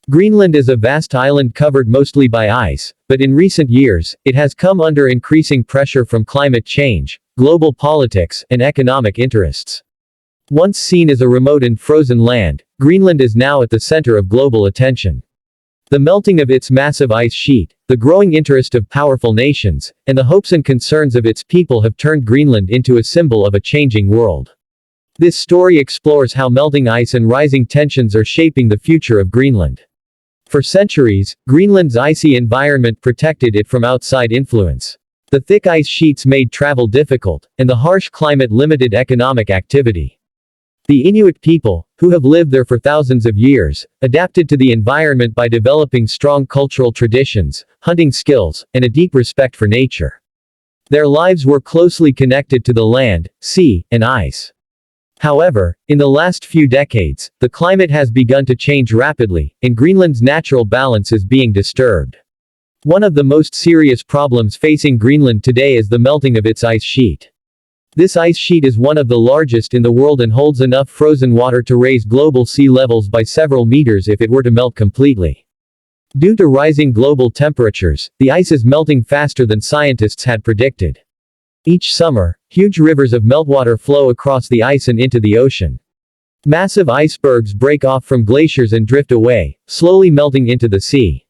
Greenland is a vast island covered mostly by ice, but in recent years, it has come under increasing pressure from climate change, global politics, and economic interests. Once seen as a remote and frozen land, Greenland is now at the center of global attention. The melting of its massive ice sheet, the growing interest of powerful nations, and the hopes and concerns of its people have turned Greenland into a symbol of a changing world. This story explores how melting ice and rising tensions are shaping the future of Greenland. For centuries, Greenland's icy environment protected it from outside influence. The thick ice sheets made travel difficult, and the harsh climate limited economic activity. The Inuit people, who have lived there for thousands of years, adapted to the environment by developing strong cultural traditions, hunting skills, and a deep respect for nature. Their lives were closely connected to the land, sea, and ice. However, in the last few decades, the climate has begun to change rapidly, and Greenland's natural balance is being disturbed. One of the most serious problems facing Greenland today is the melting of its ice sheet. This ice sheet is one of the largest in the world and holds enough frozen water to raise global sea levels by several meters if it were to melt completely. Due to rising global temperatures, the ice is melting faster than scientists had predicted. Each summer, huge rivers of meltwater flow across the ice and into the ocean. Massive icebergs break off from glaciers and drift away, slowly melting into the sea.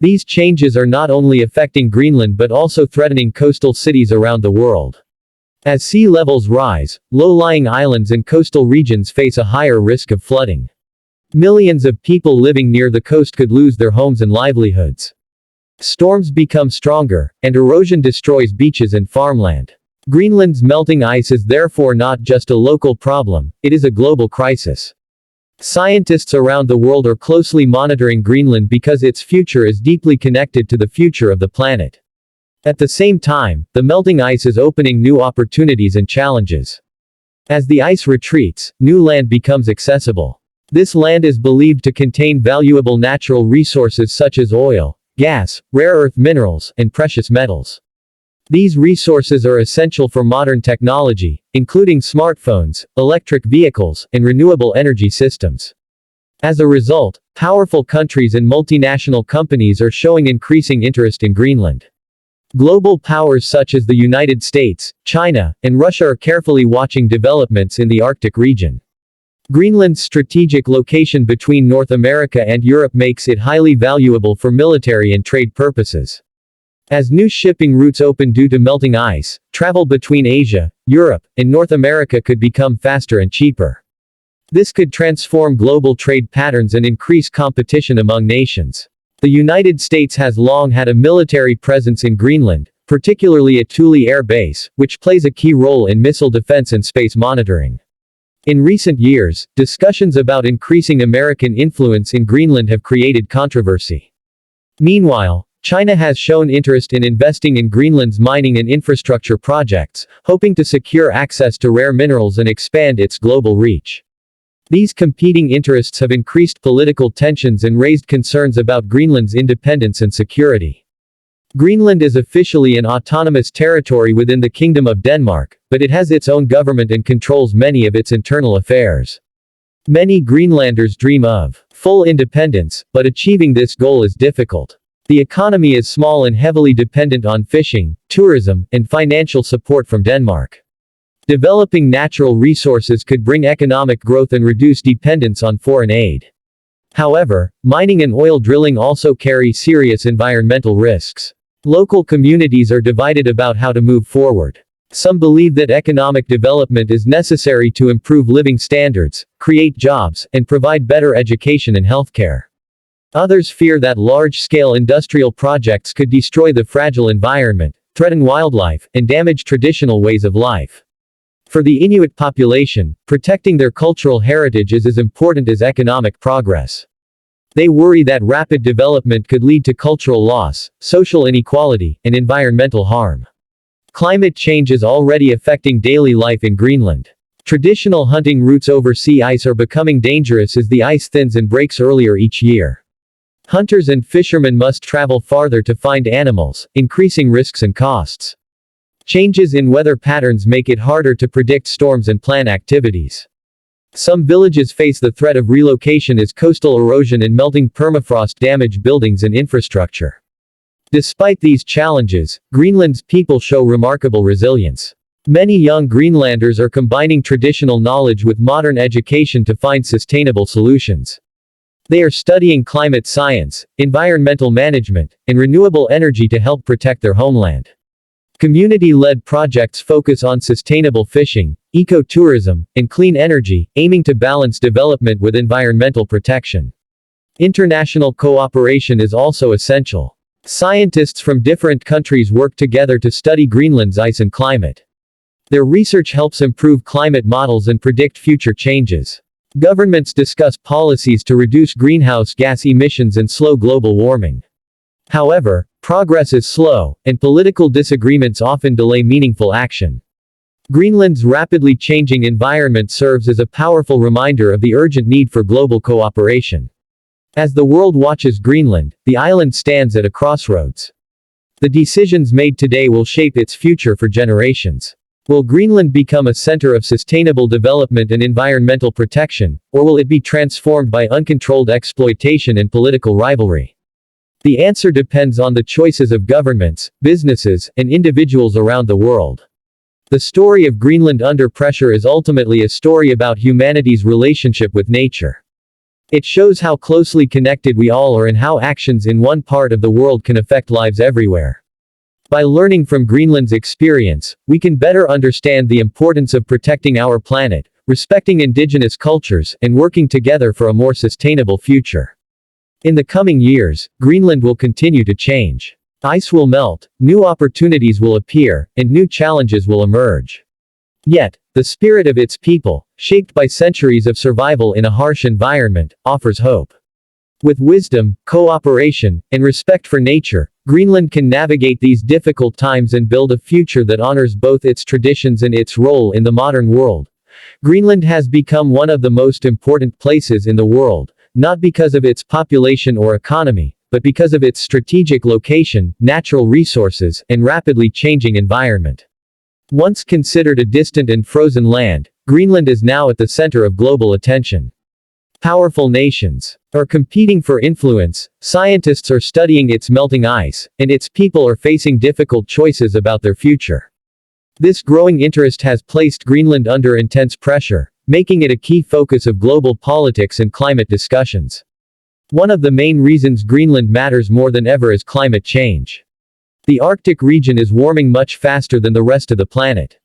These changes are not only affecting Greenland but also threatening coastal cities around the world. As sea levels rise, low-lying islands and coastal regions face a higher risk of flooding. Millions of people living near the coast could lose their homes and livelihoods. Storms become stronger, and erosion destroys beaches and farmland. Greenland's melting ice is therefore not just a local problem, it is a global crisis. Scientists around the world are closely monitoring Greenland because its future is deeply connected to the future of the planet. At the same time, the melting ice is opening new opportunities and challenges. As the ice retreats, new land becomes accessible. This land is believed to contain valuable natural resources such as oil, gas, rare earth minerals, and precious metals. These resources are essential for modern technology, including smartphones, electric vehicles, and renewable energy systems. As a result, powerful countries and multinational companies are showing increasing interest in Greenland. Global powers such as the United States, China, and Russia are carefully watching developments in the Arctic region. Greenland's strategic location between North America and Europe makes it highly valuable for military and trade purposes. As new shipping routes open due to melting ice, travel between Asia, Europe, and North America could become faster and cheaper. This could transform global trade patterns and increase competition among nations. The United States has long had a military presence in Greenland, particularly at Thule Air Base, which plays a key role in missile defense and space monitoring. In recent years, discussions about increasing American influence in Greenland have created controversy. Meanwhile, China has shown interest in investing in Greenland's mining and infrastructure projects, hoping to secure access to rare minerals and expand its global reach. These competing interests have increased political tensions and raised concerns about Greenland's independence and security. Greenland is officially an autonomous territory within the Kingdom of Denmark, but it has its own government and controls many of its internal affairs. Many Greenlanders dream of full independence, but achieving this goal is difficult. The economy is small and heavily dependent on fishing, tourism, and financial support from Denmark. Developing natural resources could bring economic growth and reduce dependence on foreign aid. However, mining and oil drilling also carry serious environmental risks. Local communities are divided about how to move forward. Some believe that economic development is necessary to improve living standards, create jobs, and provide better education and healthcare. Others fear that large-scale industrial projects could destroy the fragile environment, threaten wildlife, and damage traditional ways of life. For the Inuit population, protecting their cultural heritage is as important as economic progress. They worry that rapid development could lead to cultural loss, social inequality, and environmental harm. Climate change is already affecting daily life in Greenland. Traditional hunting routes over sea ice are becoming dangerous as the ice thins and breaks earlier each year. Hunters and fishermen must travel farther to find animals, increasing risks and costs. Changes in weather patterns make it harder to predict storms and plan activities. Some villages face the threat of relocation as coastal erosion and melting permafrost damage buildings and infrastructure. Despite these challenges, Greenland's people show remarkable resilience. Many young Greenlanders are combining traditional knowledge with modern education to find sustainable solutions. They are studying climate science, environmental management, and renewable energy to help protect their homeland. Community-led projects focus on sustainable fishing, ecotourism, and clean energy, aiming to balance development with environmental protection. International cooperation is also essential. Scientists from different countries work together to study Greenland's ice and climate. Their research helps improve climate models and predict future changes. Governments discuss policies to reduce greenhouse gas emissions and slow global warming. However, progress is slow, and political disagreements often delay meaningful action. Greenland's rapidly changing environment serves as a powerful reminder of the urgent need for global cooperation. As the world watches Greenland, the island stands at a crossroads. The decisions made today will shape its future for generations. Will Greenland become a center of sustainable development and environmental protection, or will it be transformed by uncontrolled exploitation and political rivalry? The answer depends on the choices of governments, businesses, and individuals around the world. The story of Greenland under pressure is ultimately a story about humanity's relationship with nature. It shows how closely connected we all are and how actions in one part of the world can affect lives everywhere. By learning from Greenland's experience, we can better understand the importance of protecting our planet, respecting indigenous cultures, and working together for a more sustainable future. In the coming years, Greenland will continue to change. Ice will melt, new opportunities will appear, and new challenges will emerge. Yet, the spirit of its people, shaped by centuries of survival in a harsh environment, offers hope. With wisdom, cooperation, and respect for nature, Greenland can navigate these difficult times and build a future that honors both its traditions and its role in the modern world. Greenland has become one of the most important places in the world, not because of its population or economy, but because of its strategic location, natural resources, and rapidly changing environment. Once considered a distant and frozen land, Greenland is now at the center of global attention. Powerful nations are competing for influence, scientists are studying its melting ice, and its people are facing difficult choices about their future. This growing interest has placed Greenland under intense pressure, making it a key focus of global politics and climate discussions. One of the main reasons Greenland matters more than ever is climate change. The Arctic region is warming much faster than the rest of the planet.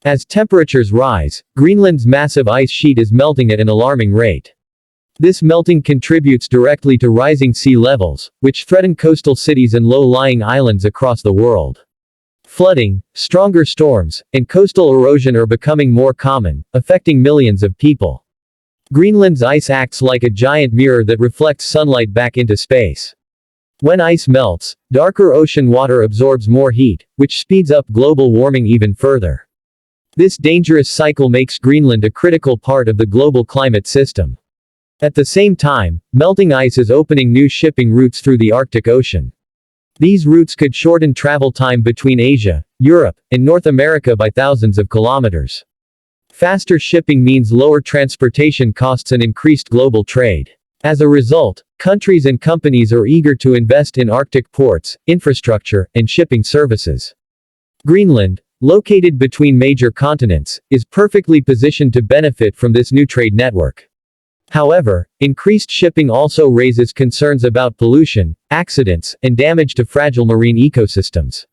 As temperatures rise, Greenland's massive ice sheet is melting at an alarming rate. This melting contributes directly to rising sea levels, which threaten coastal cities and low-lying islands across the world. Flooding, stronger storms, and coastal erosion are becoming more common, affecting millions of people. Greenland's ice acts like a giant mirror that reflects sunlight back into space. When ice melts, darker ocean water absorbs more heat, which speeds up global warming even further. This dangerous cycle makes Greenland a critical part of the global climate system. At the same time, melting ice is opening new shipping routes through the Arctic Ocean. These routes could shorten travel time between Asia, Europe, and North America by thousands of kilometers. Faster shipping means lower transportation costs and increased global trade. As a result, countries and companies are eager to invest in Arctic ports, infrastructure, and shipping services. Greenland, located between major continents, is perfectly positioned to benefit from this new trade network. However, increased shipping also raises concerns about pollution, accidents, and damage to fragile marine ecosystems.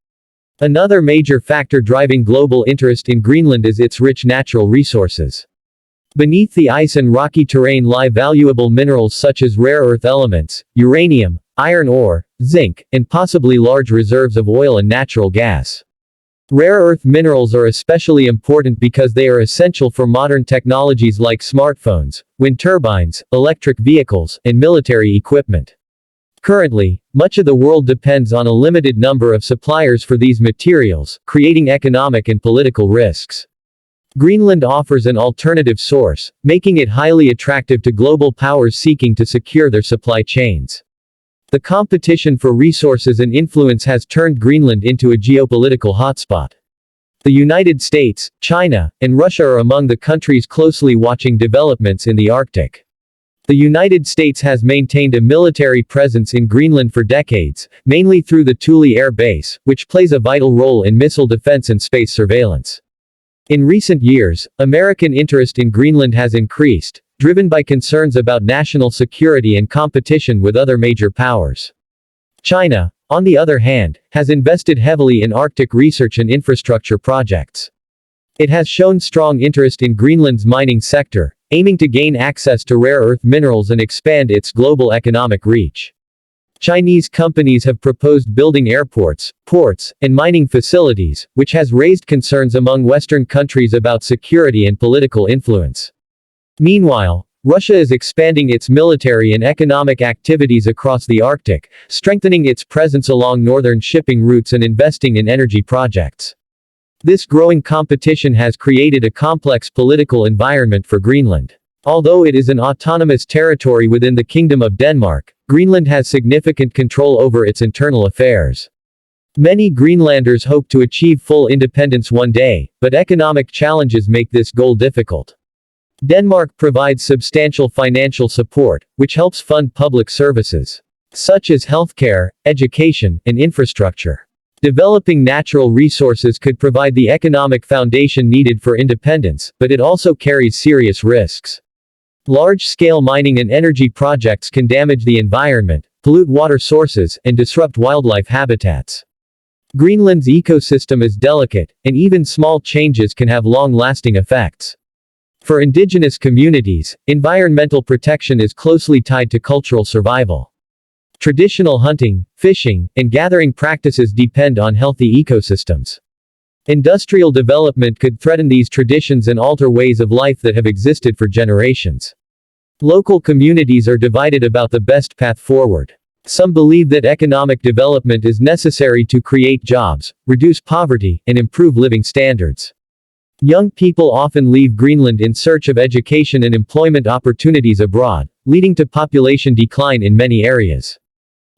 Another major factor driving global interest in Greenland is its rich natural resources. Beneath the ice and rocky terrain lie valuable minerals such as rare earth elements, uranium, iron ore, zinc, and possibly large reserves of oil and natural gas. Rare earth minerals are especially important because they are essential for modern technologies like smartphones, wind turbines, electric vehicles, and military equipment. Currently, much of the world depends on a limited number of suppliers for these materials, creating economic and political risks. Greenland offers an alternative source, making it highly attractive to global powers seeking to secure their supply chains. The competition for resources and influence has turned Greenland into a geopolitical hotspot. The United States, China, and Russia are among the countries closely watching developments in the Arctic. The United States has maintained a military presence in Greenland for decades, mainly through the Thule Air Base, which plays a vital role in missile defense and space surveillance. In recent years, American interest in Greenland has increased, driven by concerns about national security and competition with other major powers. China, on the other hand, has invested heavily in Arctic research and infrastructure projects. It has shown strong interest in Greenland's mining sector, aiming to gain access to rare earth minerals and expand its global economic reach. Chinese companies have proposed building airports, ports, and mining facilities, which has raised concerns among Western countries about security and political influence. Meanwhile, Russia is expanding its military and economic activities across the Arctic, strengthening its presence along northern shipping routes and investing in energy projects. This growing competition has created a complex political environment for Greenland. Although it is an autonomous territory within the Kingdom of Denmark, Greenland has significant control over its internal affairs. Many Greenlanders hope to achieve full independence one day, but economic challenges make this goal difficult. Denmark provides substantial financial support, which helps fund public services, such as healthcare, education, and infrastructure. Developing natural resources could provide the economic foundation needed for independence, but it also carries serious risks. Large-scale mining and energy projects can damage the environment, pollute water sources, and disrupt wildlife habitats. Greenland's ecosystem is delicate, and even small changes can have long-lasting effects. For indigenous communities, environmental protection is closely tied to cultural survival. Traditional hunting, fishing, and gathering practices depend on healthy ecosystems. Industrial development could threaten these traditions and alter ways of life that have existed for generations. Local communities are divided about the best path forward. Some believe that economic development is necessary to create jobs, reduce poverty, and improve living standards. Young people often leave Greenland in search of education and employment opportunities abroad, leading to population decline in many areas.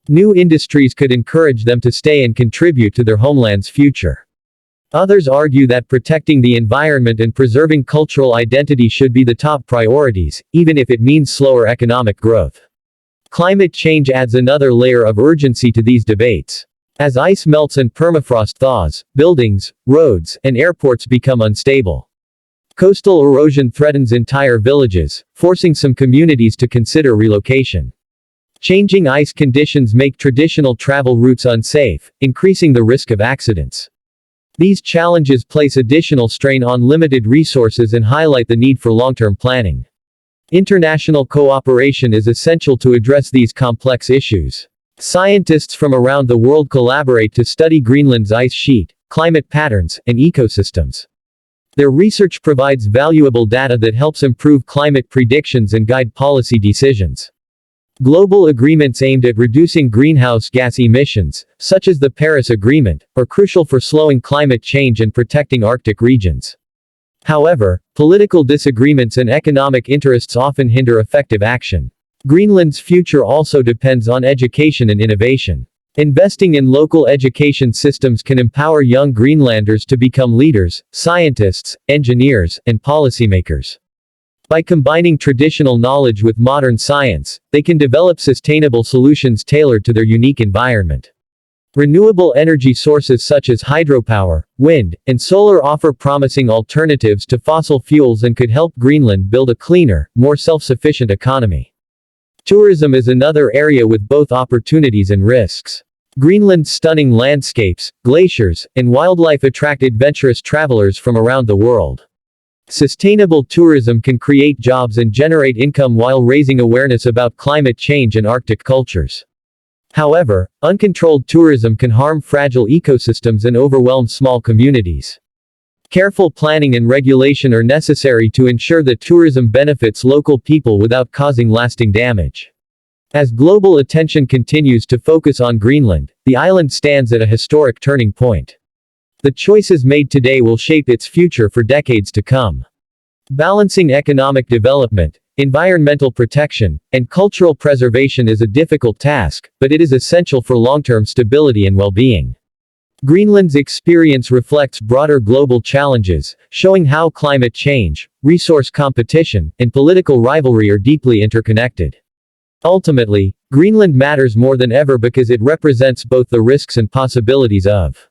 New industries could encourage them to stay and contribute to their homeland's future. Others argue that protecting the environment and preserving cultural identity should be the top priorities, even if it means slower economic growth. Climate change adds another layer of urgency to these debates. As ice melts and permafrost thaws, buildings, roads, and airports become unstable. Coastal erosion threatens entire villages, forcing some communities to consider relocation. Changing ice conditions make traditional travel routes unsafe, increasing the risk of accidents. These challenges place additional strain on limited resources and highlight the need for long-term planning. International cooperation is essential to address these complex issues. Scientists from around the world collaborate to study Greenland's ice sheet, climate patterns, and ecosystems. Their research provides valuable data that helps improve climate predictions and guide policy decisions. Global agreements aimed at reducing greenhouse gas emissions, such as the Paris Agreement, are crucial for slowing climate change and protecting Arctic regions. However, political disagreements and economic interests often hinder effective action. Greenland's future also depends on education and innovation. Investing in local education systems can empower young Greenlanders to become leaders, scientists, engineers, and policymakers. By combining traditional knowledge with modern science, they can develop sustainable solutions tailored to their unique environment. Renewable energy sources such as hydropower, wind, and solar offer promising alternatives to fossil fuels and could help Greenland build a cleaner, more self-sufficient economy. Tourism is another area with both opportunities and risks. Greenland's stunning landscapes, glaciers, and wildlife attract adventurous travelers from around the world. Sustainable tourism can create jobs and generate income while raising awareness about climate change and Arctic cultures. However, uncontrolled tourism can harm fragile ecosystems and overwhelm small communities. Careful planning and regulation are necessary to ensure that tourism benefits local people without causing lasting damage. As global attention continues to focus on Greenland, the island stands at a historic turning point. The choices made today will shape its future for decades to come. Balancing economic development, environmental protection, and cultural preservation is a difficult task, but it is essential for long-term stability and well-being. Greenland's experience reflects broader global challenges, showing how climate change, resource competition, and political rivalry are deeply interconnected. Ultimately, Greenland matters more than ever because it represents both the risks and possibilities of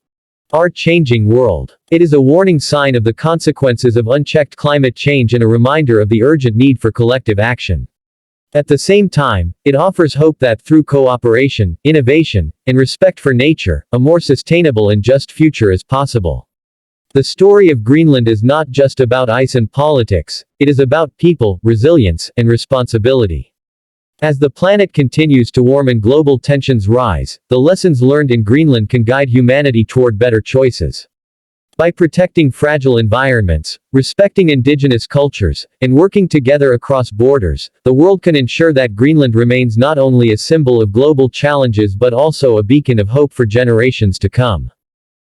our changing world. It is a warning sign of the consequences of unchecked climate change and a reminder of the urgent need for collective action. At the same time, it offers hope that through cooperation, innovation, and respect for nature, a more sustainable and just future is possible. The story of Greenland is not just about ice and politics, it is about people, resilience, and responsibility. As the planet continues to warm and global tensions rise, the lessons learned in Greenland can guide humanity toward better choices. By protecting fragile environments, respecting indigenous cultures, and working together across borders, the world can ensure that Greenland remains not only a symbol of global challenges but also a beacon of hope for generations to come.